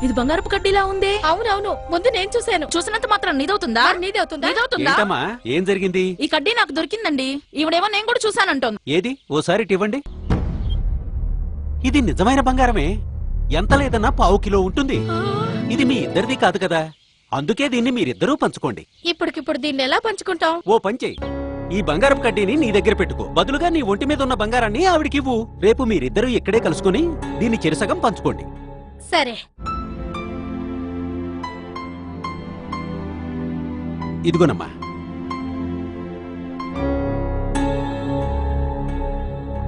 ఇది బంగారపు కడ్డీలా ఉంది. అవునవును, ముందు నేను చూసినంత మాత్రం నీదవుతుందా? ఏంటమ్మా, ఏం జరిగింది? ఈ కడ్డీ నాకు దొరికిందండి. ఈవిడేమో నేను కూడా చూసానంటోంది. ఏది ఓసారి ఇవ్వండి. ఇది నిజమైన బంగారమే. ఎంత లేదన్నా 1/4 కిలో ఉంటుంది. ఇది మీ ఇద్దరిది కాదు కదా, అందుకే దీన్ని మీరిద్దరూ పంచుకోండి. ఇప్పటికిప్పుడు దీన్ని ఎలా పంచుకుంటాం? ఓ పంచే, ఈ బంగారపు కడ్డీని నీ దగ్గర పెట్టుకో. బదులుగా నీ ఒంటి మీద ఉన్న బంగారాన్ని ఆవిడికివ్వు. రేపు మీరిద్దరూ ఇక్కడే కలుసుకుని దీన్ని చిరసగం పంచుకోండి. సరే. ఇదిగోనమ్మా.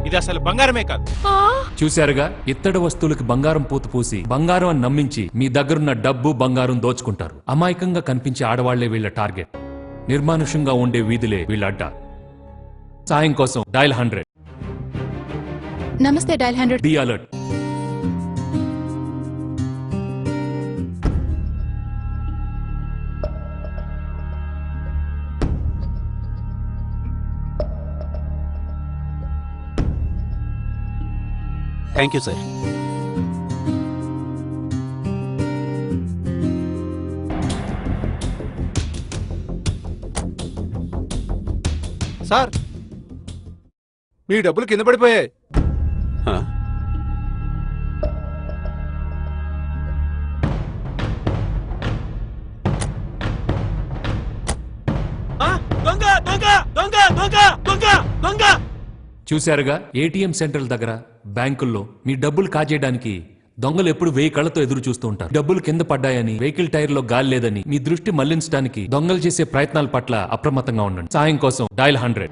ఇది అసలు బంగారమే కాదు. చూశారుగా, ఇత్తడి వస్తువులకి బంగారం పూత పూసి బంగారం అని నమ్మించి మీ దగ్గరున్న డబ్బు బంగారం దోచుకుంటారు. అమాయకంగా కనిపించే ఆడవాళ్లే వీళ్ళ టార్గెట్. నిర్మానుషంగా ఉండే వీధులే వీళ్ళ అడ్డ. సాయం కోసం డయల్ 100. నమస్తే dial 100. Be alert. Thank you sir. Sir, మీ డబ్బులు కింద పడిపోయాయి. చూశారుగా, ఏటీఎం సెంటర్ల దగ్గర, బ్యాంకుల్లో మీ డబ్బులు కాజేయడానికి దొంగలు ఎప్పుడు 1000 కళ్ళతో ఎదురు చూస్తూ ఉంటారు. డబ్బులు కింద పడ్డాయని, వెహికల్ టైర్ లో గాలి లేదని మీ దృష్టి మళ్లించడానికి దొంగలు చేసే ప్రయత్నాల పట్ల అప్రమత్తంగా ఉండండి. సాయం కోసం డయల్ 100.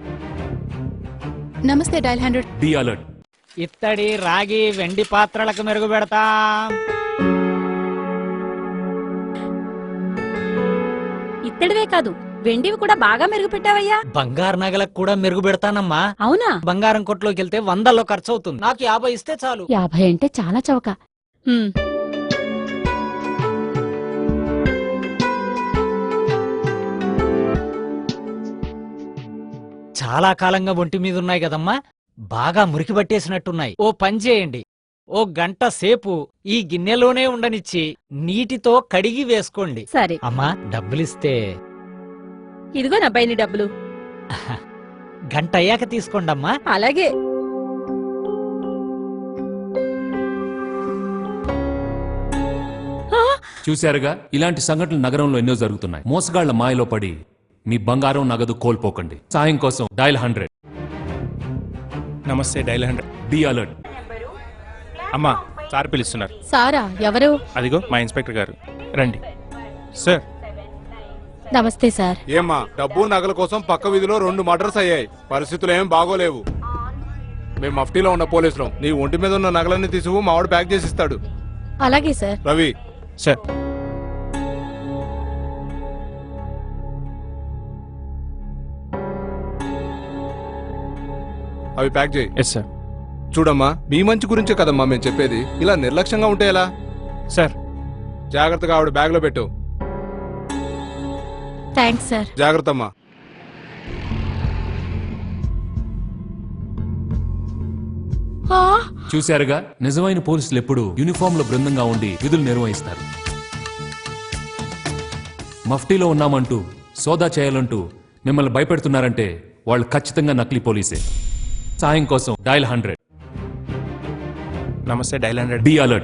నమస్తే డయల్ 100. Be alert. ఇత్తడి, రాగి, వెండి పాత్రలకు మెరుగు పెడతా. ఇత్తడివే కాదు, వెండివి కూడా బాగా మెరుగు పెట్టావయ్యా. బంగారు నగలకు కూడా మెరుగు పెడతానమ్మా. అవునా? బంగారం కొట్లోకి వెళ్తే 100లో ఖర్చు అవుతుంది. నాకు 50 ఇస్తే చాలు. 50 అంటే చాలా చౌక. చాలా కాలంగా ఒంటి మీద ఉన్నాయి కదమ్మా, బాగా మురికి పట్టేసినట్టున్నాయి. ఓ పని చేయండి, ఓ గంట సేపు ఈ గిన్నెలోనే ఉండనిచ్చి నీటితో కడిగి వేసుకోండి. సరే అమ్మా, డబ్బులిస్తే. ఇదిగో నా బయని డబ్బులు. గంట అయ్యాక తీసుకోండమ్మా. అలాగే. చూశారుగా, ఇలాంటి సంఘటనలు నగరంలో ఎన్నో జరుగుతున్నాయి. మోసగాళ్ల మాయలో పడి మీ బంగారం, నగదు కోల్పోకండి. సాయం కోసం డయల్ 100. నమస్తే డయల్ 100. Be alert. అమ్మా, సార్ పిలుస్తున్నారు. సారా? ఎవరు? అదిగో మా ఇన్స్పెక్టర్ గారు, రండి. సార్. నమస్తే సార్. ఏమ్మా, డబ్బు నగల కోసం పక్క వీధిలో 2 మర్డర్స్ అయ్యాయి. పరిస్థితులు ఏం బాగోలేవు. మేము మఫ్టీలో ఉన్న పోలీసులు. నీ ఒంటి మీద ఉన్న నగలన్నీ తీసుకు మావాడు ప్యాక్ చేసి ఇస్తాడు. అలాగే సార్. రవి. సార్. అవి ప్యాక్ చేయి. Yes sir. చూడమ్మా, మీ మంచి గురించే కదమ్మా మేము చెప్పేది. ఇలా నిర్లక్ష్యంగా ఉంటే ఎలా? సార్. జాగ్రత్తగా ఆవిడ బ్యాగ్ లో పెట్టు. Thanks sir. జాగ్రత్త అమ్మా. చూశారుగా, నిజమైన పోలీసులు ఎప్పుడు యూనిఫామ్ లో బృందంగా ఉండి విధులు నిర్వహిస్తారు. మఫ్టీలో ఉన్నామంటూ, సోదా చేయాలంటూ మిమ్మల్ని భయపెడుతున్నారంటే వాళ్ళు ఖచ్చితంగా నకిలీ పోలీసే. సాయం కోసం డయల్ 100. నమస్తే డయల్ 100. Be alert.